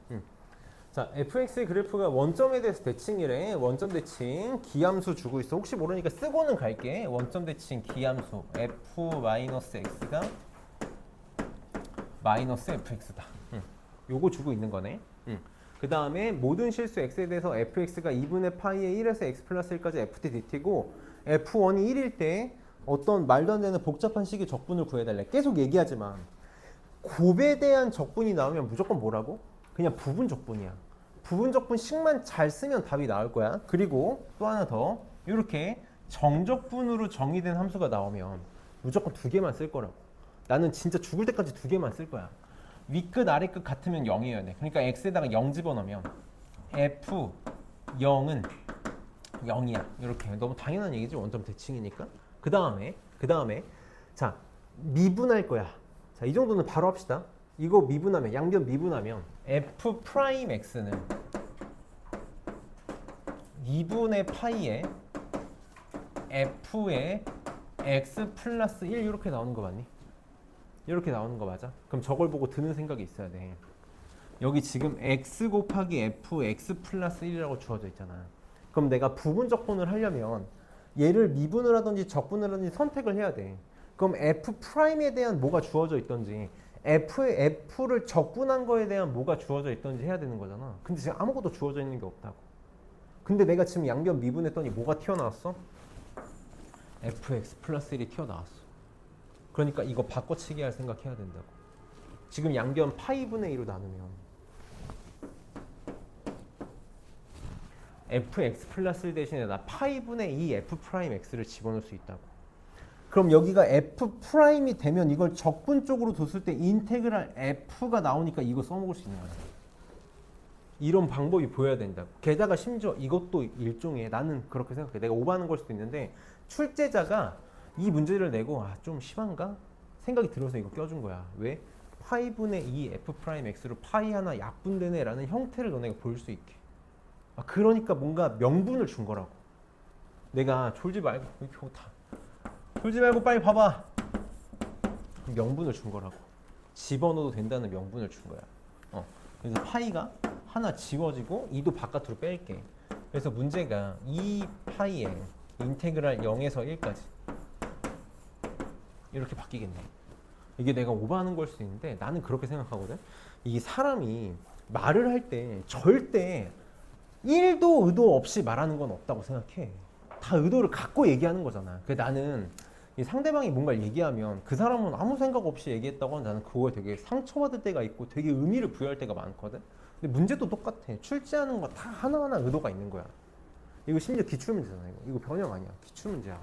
Speaker 1: 자, fx의 그래프가 원점에 대해서 대칭이래. 원점 대칭 기함수 주고 있어. 혹시 모르니까 쓰고는 갈게. 원점 대칭 기함수 f-x가 마이너스 fx다. 요거 주고 있는 거네. 그 다음에 모든 실수 x에 대해서 fx가 2분의 파이의 1에서 x 플러스 1까지 ft dt고 f1이 1일 때 어떤 말도 안 되는 복잡한 식의 적분을 구해달래. 계속 얘기하지만 곱에 대한 적분이 나오면 무조건 뭐라고? 그냥 부분 적분이야. 부분 적분식만 잘 쓰면 답이 나올 거야. 그리고 또 하나 더. 이렇게 정적분으로 정의된 함수가 나오면 무조건 2개만 쓸 거라고. 나는 진짜 죽을 때까지 2개만 쓸 거야. 윗끝 아래끝 같으면 0이어야 돼. 그러니까 x에다가 0 집어넣으면 f0은 0이야. 이렇게. 너무 당연한 얘기지. 원점 대칭이니까. 그 다음에 자, 미분할 거야. 자, 이 정도는 바로 합시다. 이거 미분하면, 양변 미분하면 f'x는 2분의 파이에 f의 x 플러스 1 이렇게 나오는 거 맞니? 이렇게 나오는 거 맞아? 그럼 저걸 보고 드는 생각이 있어야 돼. 여기 지금 x 곱하기 f x 플러스 1이라고 주어져 있잖아. 그럼 내가 부분 적분을 하려면 얘를 미분을 하든지 적분을 하든지 선택을 해야 돼. 그럼 f'에 대한 뭐가 주어져 있든지 f를 적분한 거에 대한 뭐가 주어져 있든지 해야 되는 거잖아. 근데 지금 아무것도 주어져 있는 게 없다고. 근데 내가 지금 양변 미분했더니 뭐가 튀어나왔어? fx 플러스 1이 튀어나왔어. 그러니까 이거 바꿔치기 할 생각 해야 된다고. 지금 양변 파이분의 2로 나누면 fx 플러스 1 대신에 나 파이분의 2 f'x를 집어넣을 수 있다고. 그럼 여기가 f'이 되면 이걸 적분 쪽으로 뒀을 때 인테그랄 f가 나오니까 이거 써먹을 수 있는 거야. 이런 방법이 보여야 된다고. 게다가 심지어 이것도 일종의, 나는 그렇게 생각해. 내가 오버하는 걸 수도 있는데 출제자가 이 문제를 내고 좀 심한가? 생각이 들어서 이거 껴준 거야. 왜? 파이분의 2 f'x로 파이 하나 약분되네 라는 형태를 너네가 볼 수 있게. 그러니까 뭔가 명분을 준 거라고. 내가 졸지 말고 졸지 말고 빨리 봐봐. 명분을 준 거라고. 집어넣어도 된다는 명분을 준 거야. 그래서 파이가 하나 지워지고 2도 바깥으로 뺄게. 그래서 문제가 2파이에 인테그랄 0에서 1까지 이렇게 바뀌겠네. 이게 내가 오버하는 걸 수도 있는데 나는 그렇게 생각하거든. 이 사람이 말을 할 때 절대 1도 의도 없이 말하는 건 없다고 생각해. 다 의도를 갖고 얘기하는 거잖아. 그래서 나는 이 상대방이 뭔가를 얘기하면 그 사람은 아무 생각 없이 얘기했다고 하면 나는 그거에 되게 상처받을 때가 있고 되게 의미를 부여할 때가 많거든. 근데 문제도 똑같아. 출제하는 거 다 하나하나 의도가 있는 거야. 이거 심지어 기출문제잖아. 이거 변형 아니야. 기출문제야.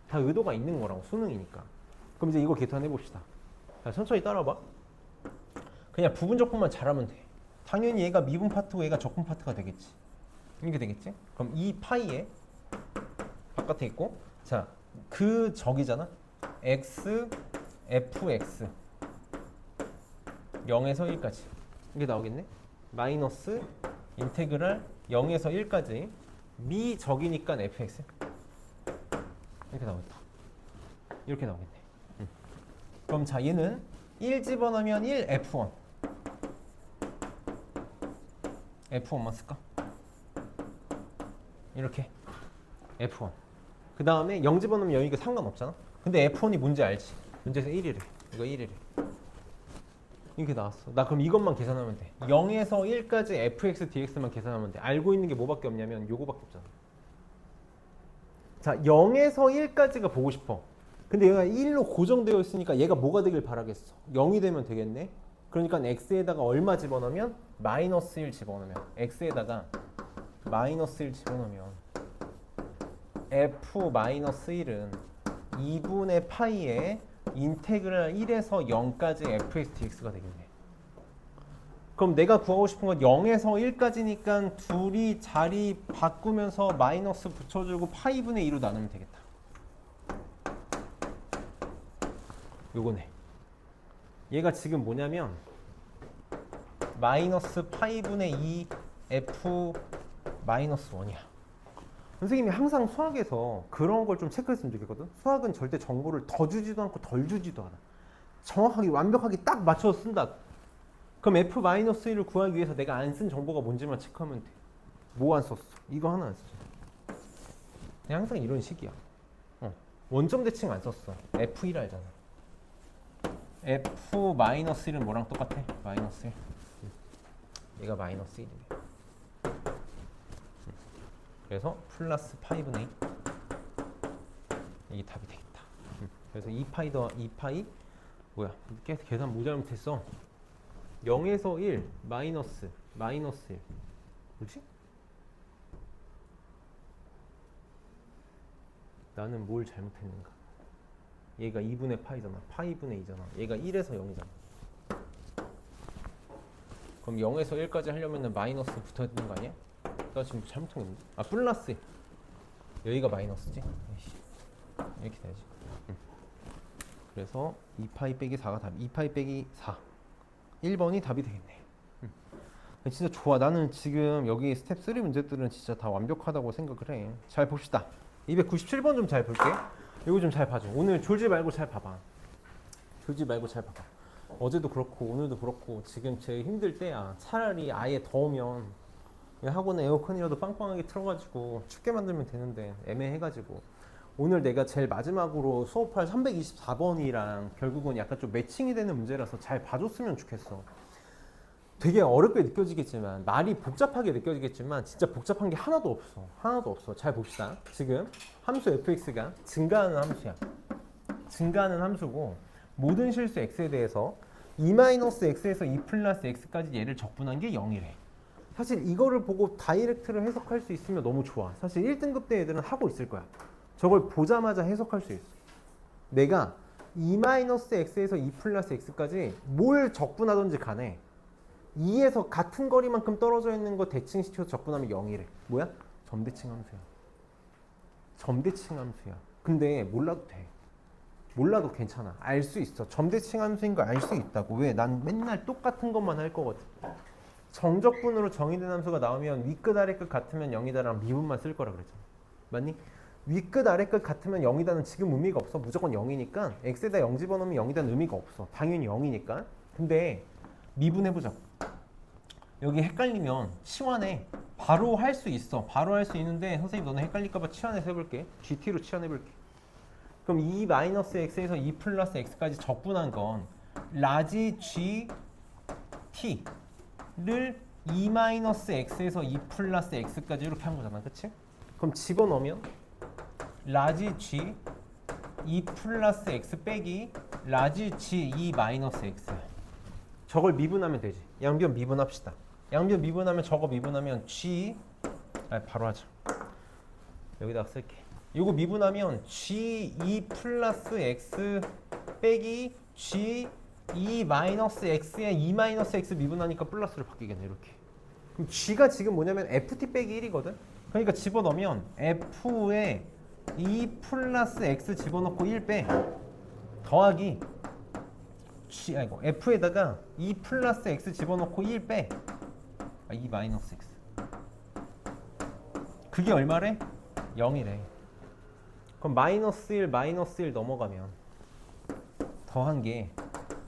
Speaker 1: 다 의도가 있는 거라고, 수능이니까. 그럼 이제 이거 계산해 봅시다. 자, 천천히 따라봐. 그냥 부분 적분만 잘하면 돼. 당연히 얘가 미분 파트고 얘가 적분 파트가 되겠지. 이렇게 되겠지? 그럼 이 파이에 바깥에 있고, 자, 그 적이잖아. x, fx 0에서 1까지 이게 나오겠네. 마이너스 인테그랄 0에서 1까지 미적이니까 fx 이렇게 나오겠다. 이렇게 나오겠네. 그럼 자, 얘는 1 집어넣으면 1 f1 f1만 쓸까? 이렇게 f1 그 다음에 0 집어넣으면 여기가 상관없잖아. 근데 f1이 뭔지 알지? 문제에서 1이래. 이거 1이래. 이렇게 나왔어. 나 그럼 이것만 계산하면 돼. 0에서 1까지 fx dx만 계산하면 돼. 알고 있는 게 뭐밖에 없냐면 요거밖에 없잖아. 자, 0에서 1까지가 보고 싶어. 근데 얘가 1로 고정되어 있으니까 얘가 뭐가 되길 바라겠어? 0이 되면 되겠네. 그러니까 x에다가 얼마 집어넣으면? 마이너스 1 집어넣으면, x에다가 마이너스 1 집어넣으면 f-1은 2분의 파이에 인테그랄 1에서 0까지 fx dx가 되겠네. 그럼 내가 구하고 싶은 건 0에서 1까지니까 둘이 자리 바꾸면서 마이너스 붙여주고 파이분의 2로 나누면 되겠다. 요거네. 얘가 지금 뭐냐면 마이너스 파이분의 2 f 마이너스 1이야. 선생님이 항상 수학에서 그런 걸 좀 체크했으면 좋겠거든. 수학은 절대 정보를 더 주지도 않고 덜 주지도 않아. 정확하게 완벽하게 딱 맞춰서 쓴다. 그럼 f-1을 구하기 위해서 내가 안 쓴 정보가 뭔지만 체크하면 돼. 뭐 안 썼어? 이거 하나 안 썼어. 그냥 항상 이런 식이야. 원점 대칭 안 썼어. f1 알잖아. f-1은 뭐랑 똑같아? 마이너스 1. 얘가 마이너스 1이네. 그래서 플러스 파이분의 2 이게 답이 되겠다. 그래서 2파이 더 2파이 뭐야? 계산 뭐 잘못했어? 0에서 1 마이너스 1 뭐지? 나는 뭘 잘못했는가? 얘가 2분의 파이잖아. 파이분의 2잖아. 얘가 1에서 0이잖아. 그럼 0에서 1까지 하려면 마이너스 붙어야 되는 거 아니야? 나 지금 잘못한 건데. 아, 플러스. 여기가 마이너스지? 이렇게 돼야지. 그래서 2파이 빼기 4가 답. 2파이 빼기 4. 1번이 답이 되겠네. 진짜 좋아. 나는 지금 여기 스텝 3 문제들은 진짜 다 완벽하다고 생각을 해. 잘 봅시다. 297번 좀 잘 볼게. 이거 좀 잘 봐줘. 오늘 졸지 말고 잘 봐봐. 졸지 말고 잘 봐봐. 어제도 그렇고 오늘도 그렇고 지금 제일 힘들 때야. 차라리 아예 더우면 학원에 에어컨이라도 빵빵하게 틀어가지고 춥게 만들면 되는데 애매해가지고 오늘 내가 제일 마지막으로 수업할 324번이랑 결국은 약간 좀 매칭이 되는 문제라서 잘 봐줬으면 좋겠어. 되게 어렵게 느껴지겠지만 말이 복잡하게 느껴지겠지만 진짜 복잡한 게 하나도 없어. 하나도 없어. 잘 봅시다. 지금 함수 fx가 증가하는 함수야. 증가하는 함수고 모든 실수 x에 대해서 2-x에서 2 플러스 x까지 얘를 적분한 게 0이래. 사실 이거를 보고 다이렉트로 해석할 수 있으면 너무 좋아. 사실 1등급 때 애들은 하고 있을 거야. 저걸 보자마자 해석할 수 있어. 내가 2-x에서 2 플러스 x까지 뭘 적분하든지 간에 2에서 같은 거리만큼 떨어져 있는 거 대칭시켜서 적분하면 0이래. 뭐야? 점대칭 함수야. 점대칭 함수야. 근데 몰라도 돼. 몰라도 괜찮아. 알 수 있어. 점대칭 함수인 거 알 수 있다고. 왜? 난 맨날 똑같은 것만 할 거거든. 정적분으로 정의된 함수가 나오면 윗끝 아래끝 같으면 0이다랑 미분만 쓸 거라 그랬잖아. 맞니? 윗끝 아래끝 같으면 0이다는 지금 의미가 없어. 무조건 0이니까 x에다 0 집어넣으면 0이다는 의미가 없어. 당연히 0이니까. 근데 미분해보자. 여기 헷갈리면 치환해. 바로 할 수 있어. 바로 할 수 있는데 선생님 너네 헷갈릴까봐 치환해서 해볼게. GT로 치환해볼게. 그럼 2-x에서 2 플러스 x까지 적분한 건 라지 GT를 2-x에서 2 플러스 x까지 이렇게 한 거잖아. 그치? 그럼 집어넣으면 라지 G 2 플러스 x 빼기 라지 g 2 마이너스 x. 저걸 미분하면 되지. 양변 미분합시다. 양변 미분하면 저거 미분하면 g 바로 하자. 여기다가 쓸게. 이거 미분하면 g2 플러스 x 빼기 g2 마이너스 x에 2 마이너스 x 미분하니까 플러스로 바뀌겠네. 이렇게. 그럼 g가 지금 뭐냐면 ft 빼기 1이거든. 그러니까 집어넣으면 f에 2 플러스 x 집어넣고 1 빼 더하기 f에다가 2 플러스 x 집어넣고 1 빼 2 마이너스 x. 그게 얼마래? 0이래. 그럼 마이너스 1 넘어가면 더한 게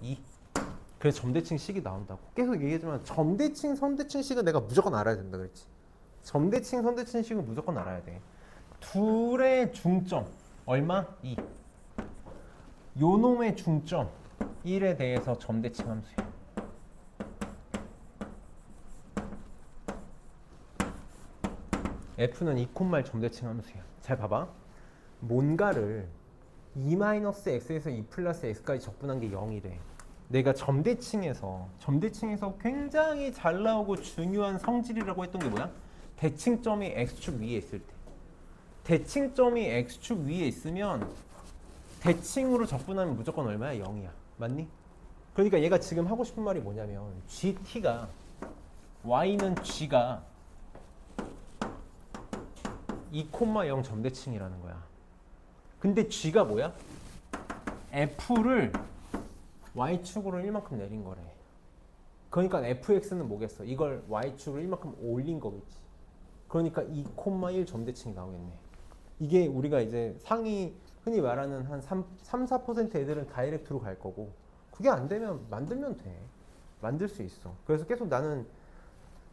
Speaker 1: 2. 그래서 점대칭 식이 나온다고. 계속 얘기하지만 점대칭, 선대칭 식은 내가 무조건 알아야 된다 그랬지. 점대칭, 선대칭 식은 무조건 알아야 돼. 둘의 중점 얼마? 2. 요놈의 중점 1에 대해서 점대칭 함수야. F는 2콤마의 점대칭 함수야. 잘 봐봐. 뭔가를 2-x에서 2 플러스 x까지 적분한 게 0이래. 내가 점대칭에서 굉장히 잘 나오고 중요한 성질이라고 했던 게 뭐야? 대칭점이 x축 위에 있을 때. 대칭점이 x축 위에 있으면 대칭으로 적분하면 무조건 얼마야? 0이야. 맞니? 그러니까 얘가 지금 하고 싶은 말이 뭐냐면 gt가 y는 g가 2,0 점대칭이라는 거야. 근데 g가 뭐야? f를 y축으로 1만큼 내린 거래. 그러니까 fx는 뭐겠어? 이걸 y축으로 1만큼 올린 거겠지. 그러니까 2,1 점대칭이 나오겠네. 이게 우리가 이제 상위 흔히 말하는 한 3-4% 애들은 다이렉트로 갈 거고, 그게 안 되면 만들면 돼. 만들 수 있어. 그래서 계속 나는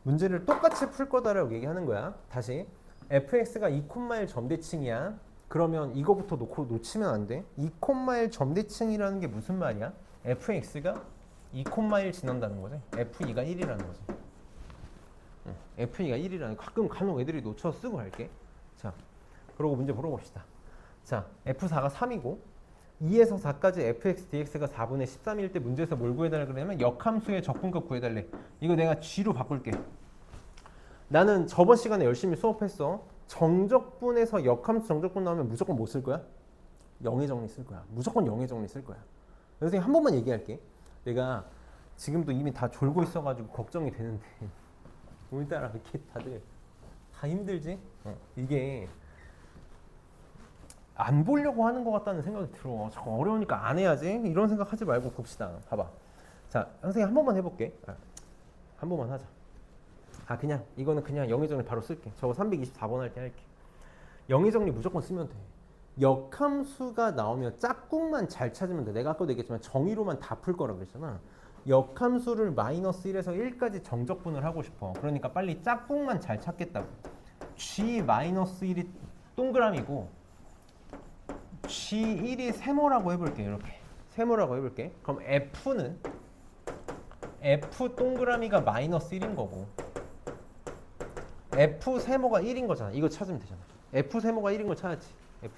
Speaker 1: 문제를 똑같이 풀 거다라고 얘기하는 거야. 다시 fx가 2,1 점대칭이야. 그러면 이거부터 놓치면 안 돼. 2,1 점대칭이라는 게 무슨 말이야? fx가 2,1 지난다는 거지. f2가 1이라는 거지. f2가 1이라는 거. 가끔 간혹 애들이 놓쳐 쓰고 갈게. 자, 그러고 문제 풀어봅시다. 자, f4가 3이고 2에서 4까지 fx dx가 4분의 13일 때 문제에서 뭘 구해달라 그러냐면 역함수의 적분값 구해달래. 이거 내가 g로 바꿀게. 나는 저번 시간에 열심히 수업했어. 정적분에서 역함수 정적분 나오면 무조건 뭐 쓸 거야? 영의 정리 쓸 거야. 무조건 영의 정리 쓸 거야. 선생님 한 번만 얘기할게. 내가 지금도 이미 다 졸고 있어가지고 걱정이 되는데 오늘따라 이렇게 다들 다 힘들지? 이게 안 보려고 하는 것 같다는 생각이 들어. 자꾸 어려우니까 안 해야지. 이런 생각 하지 말고 봅시다. 봐봐. 자, 선생님 한 번만 해볼게. 한 번만 하자. 그냥 이거는 그냥 영의 정리 바로 쓸게. 저거 324번 할 때 할게. 영의 정리 무조건 쓰면 돼. 역함수가 나오면 짝꿍만 잘 찾으면 돼. 내가 아까도 얘기했지만 정의로만 다 풀 거라고 그랬잖아. 역함수를 마이너스 1에서 1까지 정적분을 하고 싶어. 그러니까 빨리 짝꿍만 잘 찾겠다고. g-1이 동그라미고 g1이 세모라고 해볼게. 이렇게 세모라고 해볼게. 그럼 f는 f 동그라미가 마이너스 1인 거고 f 세모가 1인 거잖아. 이거 찾으면 되잖아. f 세모가 1인 걸 찾았지. f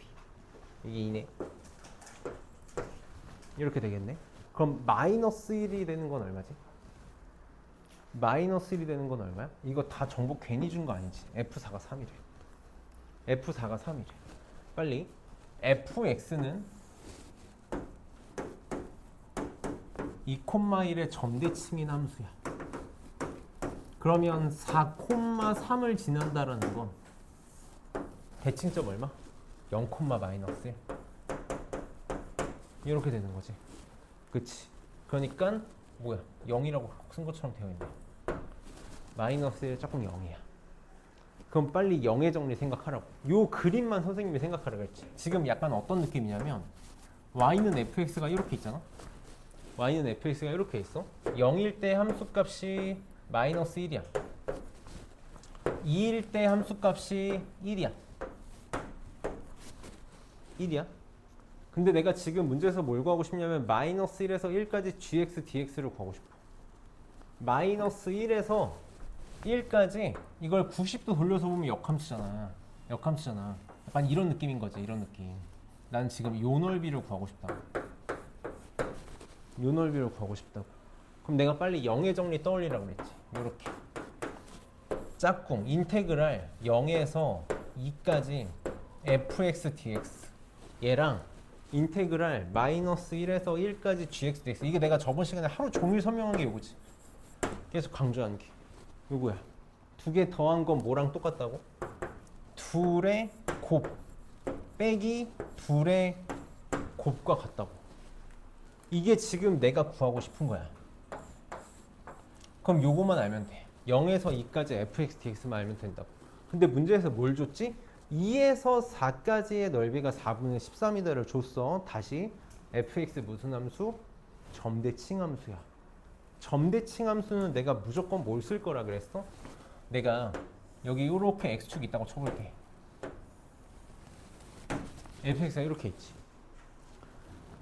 Speaker 1: 이게 2네. 이렇게 되겠네. 그럼 마이너스 1이 되는 건 얼마지? 마이너스 1이 되는 건 얼마야? 이거 다 정보 괜히 준 거 아니지? f4가 3이래. f4가 3이래. 빨리 fx는 2,1의 점대칭인 함수야. 그러면 4,3을 지난다라는 건 대칭점 얼마? 0, 마이너스 1. 이렇게 되는 거지. 그치? 그러니까 뭐야? 0이라고 쓴 것처럼 되어 있네. 마이너스 1 짝꿍 0이야. 그럼 빨리 0의 정리 생각하라고. 요 그림만 선생님이 생각하라고 했지. 지금 약간 어떤 느낌이냐면 y는 fx가 이렇게 있잖아. y는 fx가 이렇게 있어. 0일 때 함수값이 마이너스 1이야. 2일 때 함수값이 1이야. 1이야. 근데 내가 지금 문제에서 뭘 구하고 싶냐면 마이너스 1에서 1까지 gx, dx를 구하고 싶어. 마이너스 1에서 1까지 이걸 90도 돌려서 보면 역함수잖아. 역함수잖아. 약간 이런 느낌인 거지. 이런 느낌. 난 지금 요 넓이를 구하고 싶다. 요 넓이를 구하고 싶다고. 그럼 내가 빨리 영의 정리 떠올리라고 그랬지. 요렇게 짝꿍 인테그랄 0에서 2까지 fx dx 얘랑 인테그랄 마이너스 1에서 1까지 gx dx. 이게 내가 저번 시간에 하루 종일 설명한 게 요거지. 계속 강조한 게 요거야. 두 개 더한 건 뭐랑 똑같다고? 둘의 곱 빼기 둘의 곱과 같다고. 이게 지금 내가 구하고 싶은 거야. 그럼 요거만 알면 돼. 0에서 2까지 fx dx만 알면 된다고. 근데 문제에서 뭘 줬지? 2에서 4까지의 넓이가 4분의 13이다를 줬어. 다시 fx 무슨 함수? 점대칭 함수야. 점대칭 함수는 내가 무조건 뭘 쓸 거라 그랬어? 내가 여기 이렇게 x축이 있다고 쳐볼게. fx가 이렇게 있지.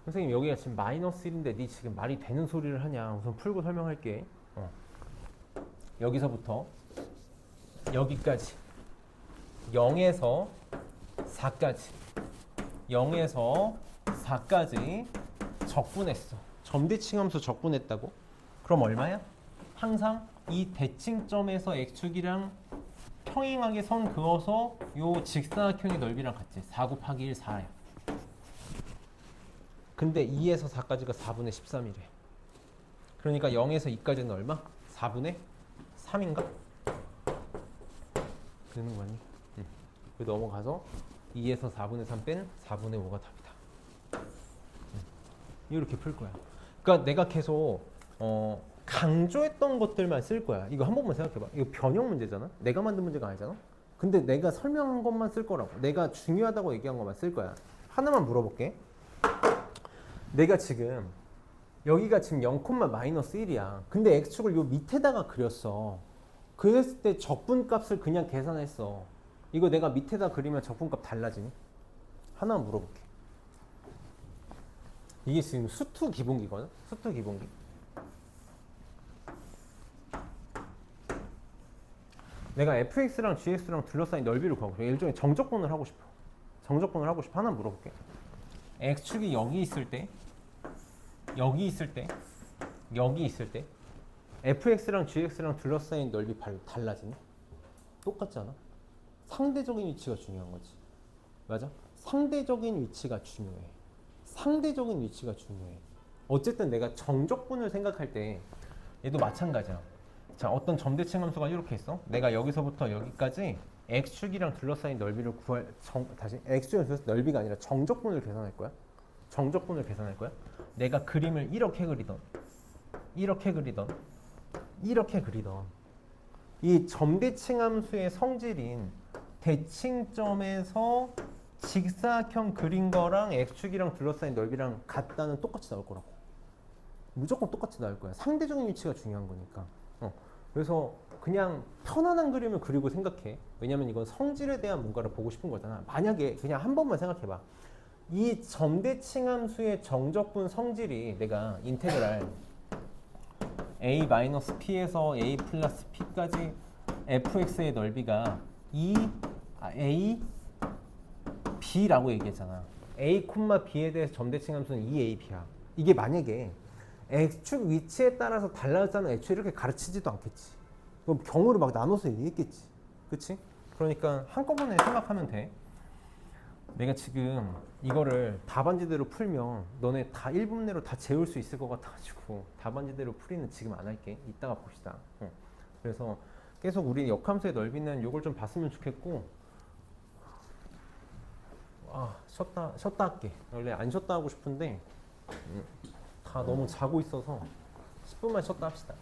Speaker 1: 선생님 여기가 지금 마이너스 1인데 니 지금 말이 되는 소리를 하냐. 우선 풀고 설명할게. 여기서부터 여기까지 0에서 4까지 0에서 4까지 적분했어. 점대칭 함수 적분했다고? 그럼 얼마야? 항상 이 대칭점에서 x축이랑 평행하게 선 그어서 요 직사각형의 넓이랑 같지. 4 곱하기 1 4야. 근데 2에서 4까지가 4분의 13이래. 그러니까 0에서 2까지는 얼마? 4분의 3인가? 되는 거니? 응. 넘어가서 2에서 4분의 3 뺀 4분의 5가 답이다. 응. 이렇게 풀 거야. 그러니까 내가 계속 강조했던 것들만 쓸 거야. 이거 한 번만 생각해봐. 이거 변형 문제잖아. 내가 만든 문제가 아니잖아. 근데 내가 설명한 것만 쓸 거라고. 내가 중요하다고 얘기한 것만 쓸 거야. 하나만 물어볼게. 내가 지금 여기가 지금 0,-1이야. 근데 x축을 요 밑에다가 그렸어. 그랬을 때 적분값을 그냥 계산했어. 이거 내가 밑에다 그리면 적분값 달라지니? 하나만 물어볼게. 이게 지금 수투 기본기거든? 수투 기본기. 내가 fx랑 gx랑 둘러싸인 넓이를 구하고 싶어. 일종의 정적분을 하고 싶어. 정적분을 하고 싶어. 하나 물어볼게. x축이 여기 있을 때, 여기 있을 때, 여기 있을 때 fx랑 gx랑 둘러싸인 넓이 달라지니? 똑같지 않아? 상대적인 위치가 중요한 거지. 맞아? 상대적인 위치가 중요해. 상대적인 위치가 중요해. 어쨌든 내가 정적분을 생각할 때 얘도 마찬가지야. 자, 어떤 점대칭 함수가 이렇게 있어. 내가 여기서부터 여기까지 x축이랑 둘러싸인 넓이를 다시 x축이랑 둘러싸인 넓이가 아니라 정적분을 계산할 거야. 정적분을 계산할 거야. 내가 그림을 이렇게 그리던 이렇게 그리던 이렇게 그리던 이 점대칭 함수의 성질인 대칭점에서 직사각형 그린 거랑 x축이랑 둘러싸인 넓이랑 같다는 똑같이 나올 거라고. 무조건 똑같이 나올 거야. 상대적인 위치가 중요한 거니까. 그래서 그냥 편안한 그림을 그리고 생각해. 왜냐면 이건 성질에 대한 뭔가를 보고 싶은 거잖아. 만약에 그냥 한 번만 생각해봐. 이 점대칭 함수의 정적분 성질이 내가 인테그랄 a-p에서 a 플러스 p까지 fx의 넓이가 a b라고 얘기했잖아. a, b에 대해서 점대칭 함수는 2ab야. 이게 만약에 x축 위치에 따라서 달라졌다는 애초에 이렇게 가르치지도 않겠지. 그럼 경우를 막 나눠서 얘기했겠지. 그치? 그러니까 한꺼번에 생각하면 돼. 내가 지금 이거를 답안지대로 풀면 너네 다 1분 내로 다 재울 수 있을 것 같아가지고 답안지대로 풀이는 지금 안 할게. 이따가 봅시다. 그래서 계속 우리 역함수의 넓이는 이걸 좀 봤으면 좋겠고, 쉬었다 할게. 원래 안 쉬었다 하고 싶은데 다 너무 자고 있어서 10분만 쉬었다 합시다.